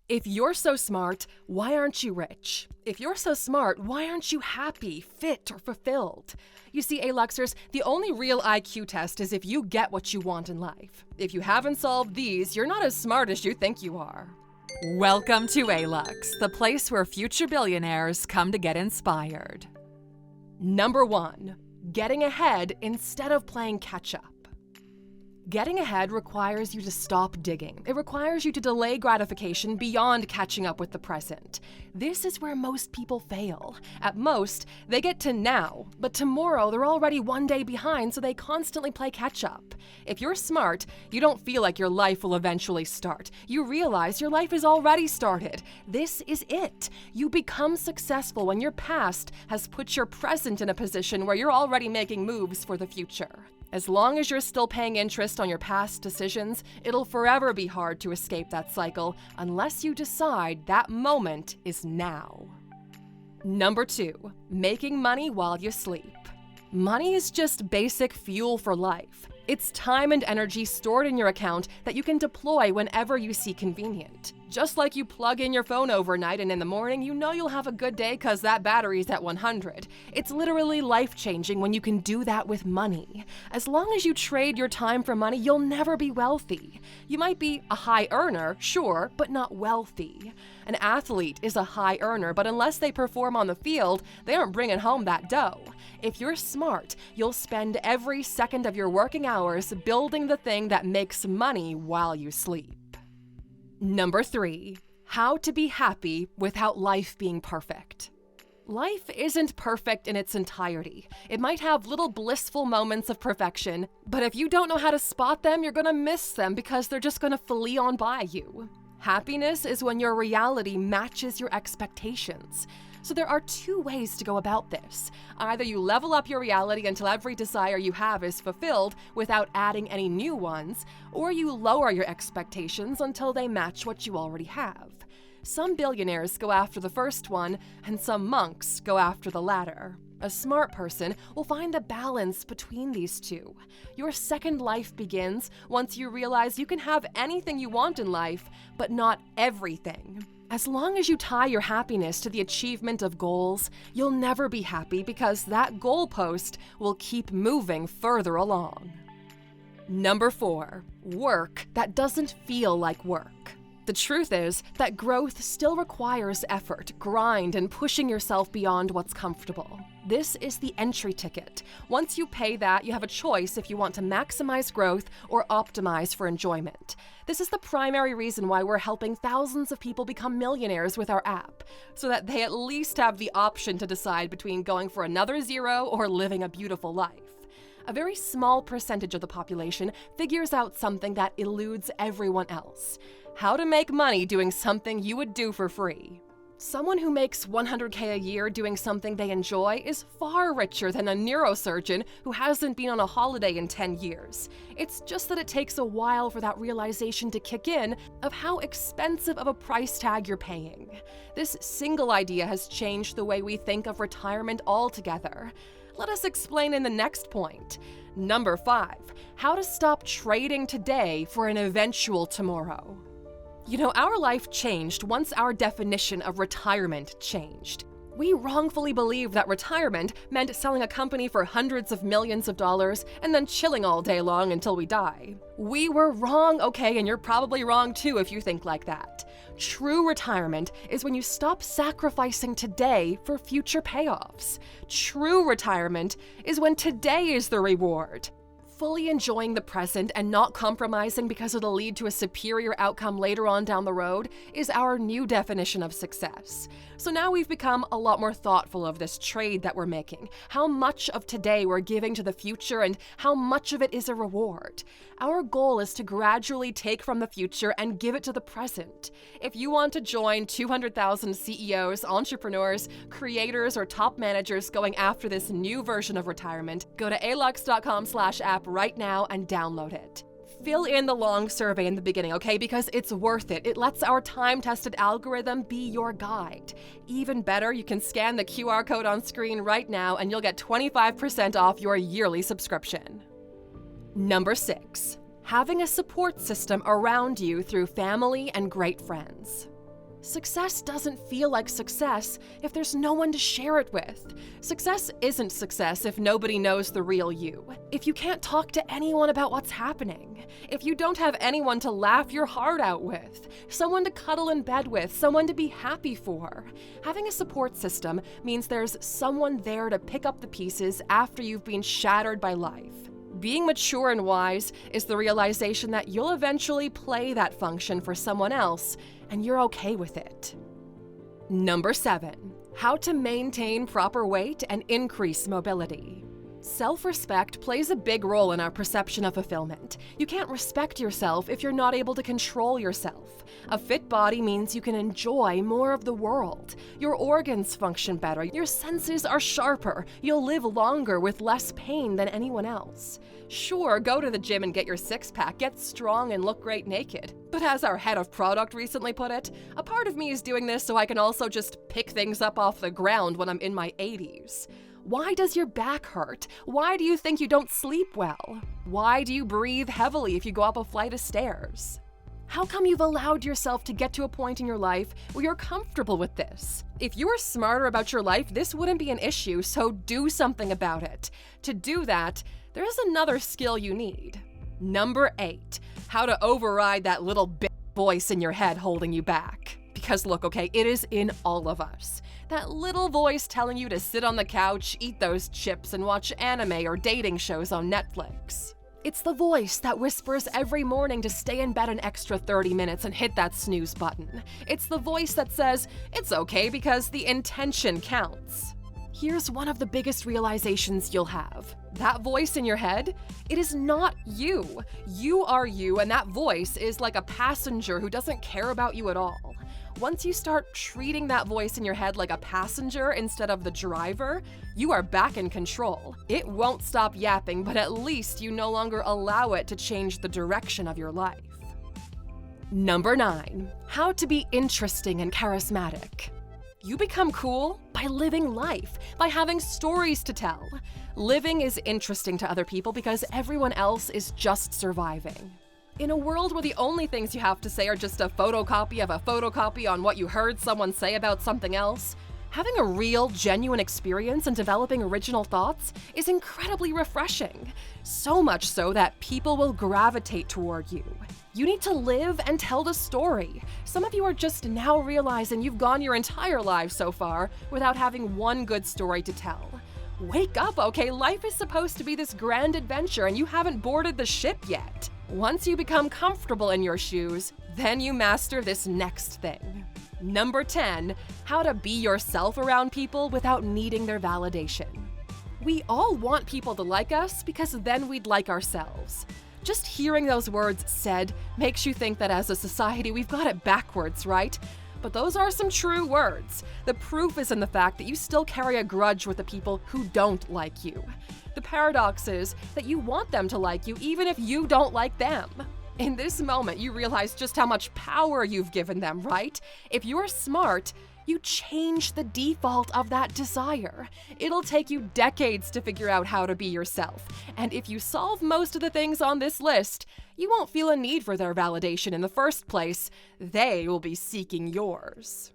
If you're so smart, why aren't you rich? If you're so smart, why aren't you happy, fit, or fulfilled? You see, aluxers, the only real IQ test is if you get what you want in life. If you haven't solved these, you're not as smart as you think you are. Welcome to Alux, the place where future billionaires come to get inspired. Number 1, getting ahead instead of playing catch-up. Getting ahead requires you to stop digging. It requires you to delay gratification beyond catching up with the present. This is where most people fail. At most, they get to now, but tomorrow they're already one day behind, so they constantly play catch-up. If you're smart, you don't feel like your life will eventually start. You realize your life is already started. This is it. You become successful when your past has put your present in a position where you're already making moves for the future. As long as you're still paying interest on your past decisions, it'll forever be hard to escape that cycle unless you decide that moment is now. Number 2, making money while you sleep. Money is just basic fuel for life. It's time and energy stored in your account that you can deploy whenever you see convenient. Just like you plug in your phone overnight and in the morning you know you'll have a good day because that battery's at 100. It's literally life-changing when you can do that with money. As long as you trade your time for money, you'll never be wealthy. You might be a high earner, sure, but not wealthy. An athlete is a high earner, but unless they perform on the field, they aren't bringing home that dough. If you're smart, you'll spend every second of your working hours building the thing that makes money while you sleep. Number 3, how to be happy without life being perfect. Life isn't perfect in its entirety. It might have little blissful moments of perfection, but if you don't know how to spot them, you're gonna miss them because they're just gonna flee on by you. Happiness is when your reality matches your expectations. So there are 2 ways to go about this. Either you level up your reality until every desire you have is fulfilled without adding any new ones, or you lower your expectations until they match what you already have. Some billionaires go after the first one, and some monks go after the latter. A smart person will find the balance between these 2. Your second life begins once you realize you can have anything you want in life, but not everything. As long as you tie your happiness to the achievement of goals, you'll never be happy because that goalpost will keep moving further along. Number 4, work that doesn't feel like work. The truth is that growth still requires effort, grind, and pushing yourself beyond what's comfortable. This is the entry ticket. Once you pay that, you have a choice if you want to maximize growth or optimize for enjoyment. This is the primary reason why we're helping thousands of people become millionaires with our app, so that they at least have the option to decide between going for another zero or living a beautiful life. A very small percentage of the population figures out something that eludes everyone else: how to make money doing something you would do for free. Someone who makes $100K a year doing something they enjoy is far richer than a neurosurgeon who hasn't been on a holiday in 10 years. It's just that it takes a while for that realization to kick in of how expensive of a price tag you're paying. This single idea has changed the way we think of retirement altogether. Let us explain in the next point. Number 5, how to stop trading today for an eventual tomorrow. You know, our life changed once our definition of retirement changed. We wrongfully believed that retirement meant selling a company for hundreds of millions of dollars and then chilling all day long until we die. We were wrong, okay, and you're probably wrong too if you think like that. True retirement is when you stop sacrificing today for future payoffs. True retirement is when today is the reward. Fully enjoying the present and not compromising because it'll lead to a superior outcome later on down the road is our new definition of success. So now we've become a lot more thoughtful of this trade that we're making, how much of today we're giving to the future and how much of it is a reward. Our goal is to gradually take from the future and give it to the present. If you want to join 200,000 CEOs, entrepreneurs, creators, or top managers going after this new version of retirement, go to Alux.com/app right now and download it. Fill in the long survey in the beginning, okay? Because it's worth it. It lets our time-tested algorithm be your guide. Even better, you can scan the QR code on screen right now and you'll get 25% off your yearly subscription. Number 6, having a support system around you through family and great friends. Success doesn't feel like success if there's no one to share it with. Success isn't success if nobody knows the real you. If you can't talk to anyone about what's happening. If you don't have anyone to laugh your heart out with. Someone to cuddle in bed with. Someone to be happy for. Having a support system means there's someone there to pick up the pieces after you've been shattered by life. Being mature and wise is the realization that you'll eventually play that function for someone else, and you're okay with it. Number 7, how to maintain proper weight and increase mobility. Self-respect plays a big role in our perception of fulfillment. You can't respect yourself if you're not able to control yourself. A fit body means you can enjoy more of the world. Your organs function better, your senses are sharper, you'll live longer with less pain than anyone else. Sure, go to the gym and get your six-pack, get strong and look great naked. But as our head of product recently put it, a part of me is doing this so I can also just pick things up off the ground when I'm in my 80s. Why does your back hurt? Why do you think you don't sleep well? Why do you breathe heavily if you go up a flight of stairs? How come you've allowed yourself to get to a point in your life where you're comfortable with this? If you were smarter about your life, this wouldn't be an issue, so do something about it. To do that, there is another skill you need. Number 8, how to override that little voice in your head holding you back. Because look, okay, it is in all of us. That little voice telling you to sit on the couch, eat those chips, and watch anime or dating shows on Netflix. It's the voice that whispers every morning to stay in bed an extra 30 minutes and hit that snooze button. It's the voice that says, it's okay because the intention counts. Here's one of the biggest realizations you'll have. That voice in your head, it is not you. You are you, and that voice is like a passenger who doesn't care about you at all. Once you start treating that voice in your head like a passenger instead of the driver, you are back in control. It won't stop yapping, but at least you no longer allow it to change the direction of your life. Number 9, how to be interesting and charismatic. You become cool by living life, by having stories to tell. Living is interesting to other people because everyone else is just surviving. In a world where the only things you have to say are just a photocopy of a photocopy on what you heard someone say about something else, having a real, genuine experience and developing original thoughts is incredibly refreshing. So much so that people will gravitate toward you. You need to live and tell the story. Some of you are just now realizing you've gone your entire lives so far without having one good story to tell. Wake up, okay? Life is supposed to be this grand adventure and you haven't boarded the ship yet. Once you become comfortable in your shoes, then you master this next thing. Number 10, how to be yourself around people without needing their validation. We all want people to like us because then we'd like ourselves. Just hearing those words said makes you think that as a society we've got it backwards, right? But those are some true words. The proof is in the fact that you still carry a grudge with the people who don't like you. The paradox is that you want them to like you even if you don't like them. In this moment, you realize just how much power you've given them, right? If you're smart, you change the default of that desire. It'll take you decades to figure out how to be yourself. And if you solve most of the things on this list, you won't feel a need for their validation in the first place. They will be seeking yours.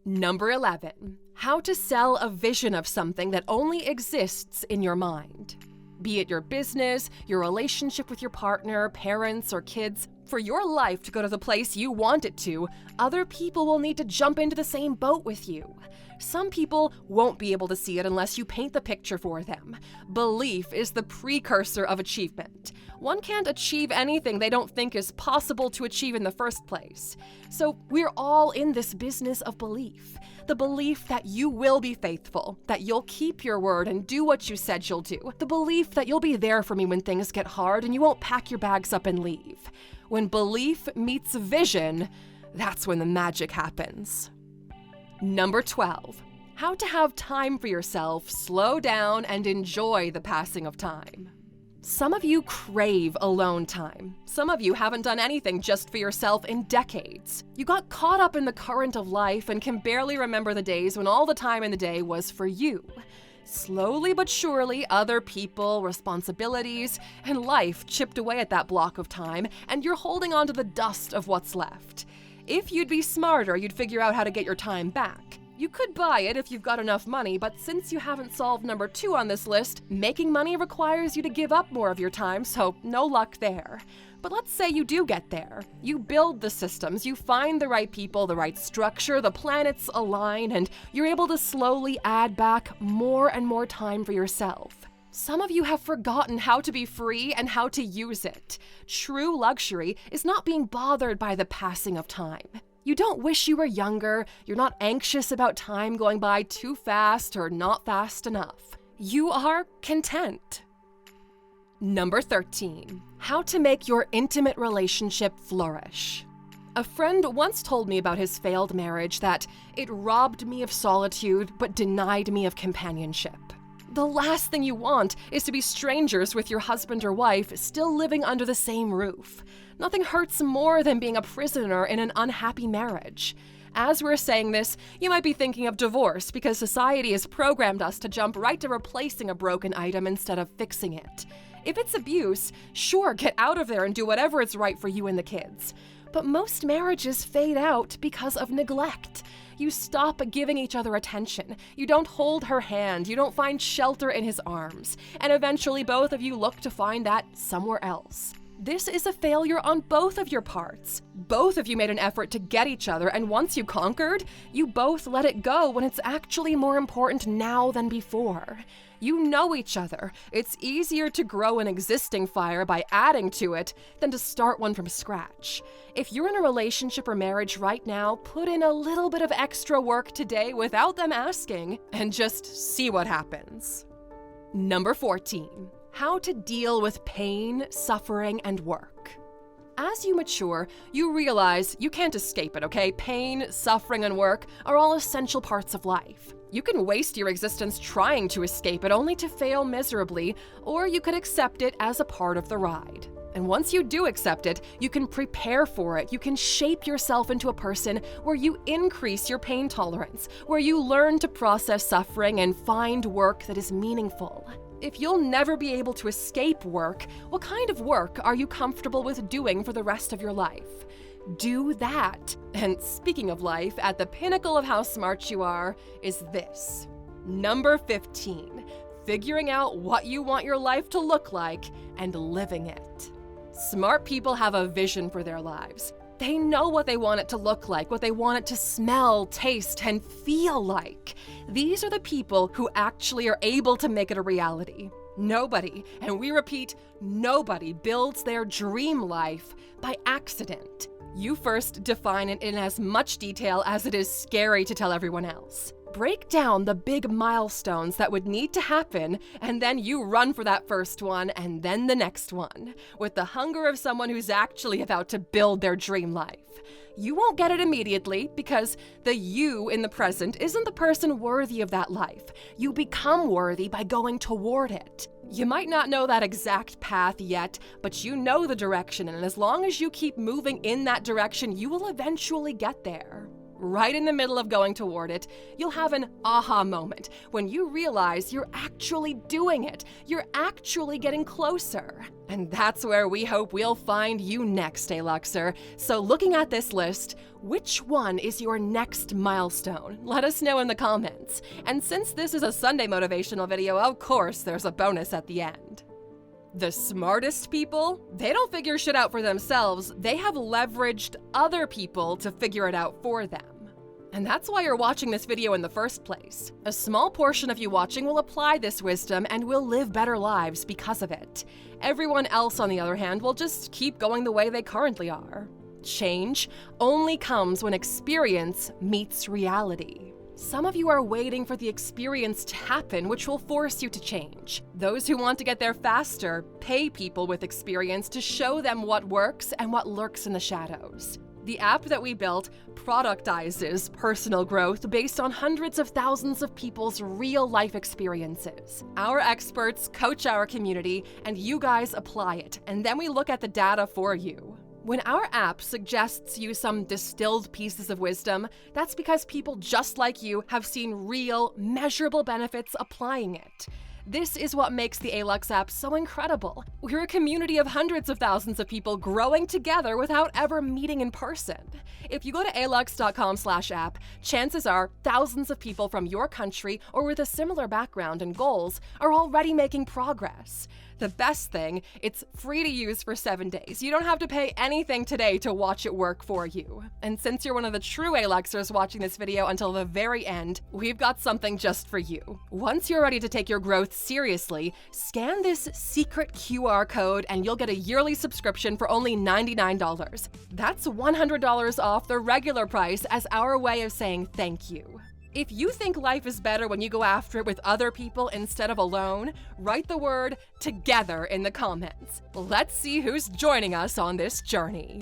Number 11, how to sell a vision of something that only exists in your mind. Be it your business, your relationship with your partner, parents, or kids, for your life to go to the place you want it to, other people will need to jump into the same boat with you. Some people won't be able to see it unless you paint the picture for them. Belief is the precursor of achievement. One can't achieve anything they don't think is possible to achieve in the first place. So we're all in this business of belief. The belief that you will be faithful, that you'll keep your word and do what you said you'll do. The belief that you'll be there for me when things get hard and you won't pack your bags up and leave. When belief meets vision, that's when the magic happens. Number 12, how to have time for yourself, slow down, and enjoy the passing of time. Some of you crave alone time. Some of you haven't done anything just for yourself in decades. You got caught up in the current of life and can barely remember the days when all the time in the day was for you. Slowly but surely, other people, responsibilities, and life chipped away at that block of time, and you're holding on to the dust of what's left. If you'd be smarter, you'd figure out how to get your time back. You could buy it if you've got enough money, but since you haven't solved number 2 on this list, making money requires you to give up more of your time, so no luck there. But let's say you do get there. You build the systems, you find the right people, the right structure, the planets align, and you're able to slowly add back more and more time for yourself. Some of you have forgotten how to be free and how to use it. True luxury is not being bothered by the passing of time. You don't wish you were younger, you're not anxious about time going by too fast or not fast enough. You are content. Number 13, how to make your intimate relationship flourish. A friend once told me about his failed marriage that it robbed me of solitude but denied me of companionship. The last thing you want is to be strangers with your husband or wife still living under the same roof. Nothing hurts more than being a prisoner in an unhappy marriage. As we're saying this, you might be thinking of divorce because society has programmed us to jump right to replacing a broken item instead of fixing it. If it's abuse, sure, get out of there and do whatever is right for you and the kids. But most marriages fade out because of neglect. You stop giving each other attention. You don't hold her hand. You don't find shelter in his arms. And eventually both of you look to find that somewhere else. This is a failure on both of your parts. Both of you made an effort to get each other, and once you conquered, you both let it go when it's actually more important now than before. You know each other. It's easier to grow an existing fire by adding to it than to start one from scratch. If you're in a relationship or marriage right now, put in a little bit of extra work today without them asking, and just see what happens. Number 14. How to deal with pain, suffering, and work. As you mature, you realize you can't escape it, okay? Pain, suffering, and work are all essential parts of life. You can waste your existence trying to escape it only to fail miserably, or you could accept it as a part of the ride. And once you do accept it, you can prepare for it. You can shape yourself into a person where you increase your pain tolerance, where you learn to process suffering and find work that is meaningful. If you'll never be able to escape work, what kind of work are you comfortable with doing for the rest of your life? Do that. And speaking of life, at the pinnacle of how smart you are is this. Number 15, figuring out what you want your life to look like and living it. Smart people have a vision for their lives. They know what they want it to look like, what they want it to smell, taste, and feel like. These are the people who actually are able to make it a reality. Nobody, and we repeat, nobody builds their dream life by accident. You first define it in as much detail as it is scary to tell everyone else. Break down the big milestones that would need to happen, and then you run for that first one and then the next one, with the hunger of someone who's actually about to build their dream life. You won't get it immediately because the you in the present isn't the person worthy of that life. You become worthy by going toward it. You might not know that exact path yet, but you know the direction, and as long as you keep moving in that direction, you will eventually get there. Right in the middle of going toward it, you'll have an aha moment when you realize you're actually doing it. You're actually getting closer. And that's where we hope we'll find you next, Aluxer. So looking at this list, which one is your next milestone? Let us know in the comments. And since this is a Sunday motivational video, of course there's a bonus at the end. The smartest people, they don't figure shit out for themselves. They have leveraged other people to figure it out for them. And that's why you're watching this video in the first place. A small portion of you watching will apply this wisdom and will live better lives because of it. Everyone else, on the other hand, will just keep going the way they currently are. Change only comes when experience meets reality. Some of you are waiting for the experience to happen, which will force you to change. Those who want to get there faster pay people with experience to show them what works and what lurks in the shadows. The app that we built productizes personal growth based on hundreds of thousands of people's real-life experiences. Our experts coach our community, and you guys apply it, and then we look at the data for you. When our app suggests you some distilled pieces of wisdom, that's because people just like you have seen real, measurable benefits applying it. This is what makes the Alux app so incredible. We're a community of hundreds of thousands of people growing together without ever meeting in person. If you go to Alux.com/app, chances are thousands of people from your country or with a similar background and goals are already making progress. The best thing, it's free to use for 7 days. You don't have to pay anything today to watch it work for you. And since you're one of the true Aluxers watching this video until the very end, we've got something just for you. Once you're ready to take your growth seriously, scan this secret QR code and you'll get a yearly subscription for only $99. That's $100 off the regular price as our way of saying thank you. If you think life is better when you go after it with other people instead of alone, write the word "together" in the comments. Let's see who's joining us on this journey.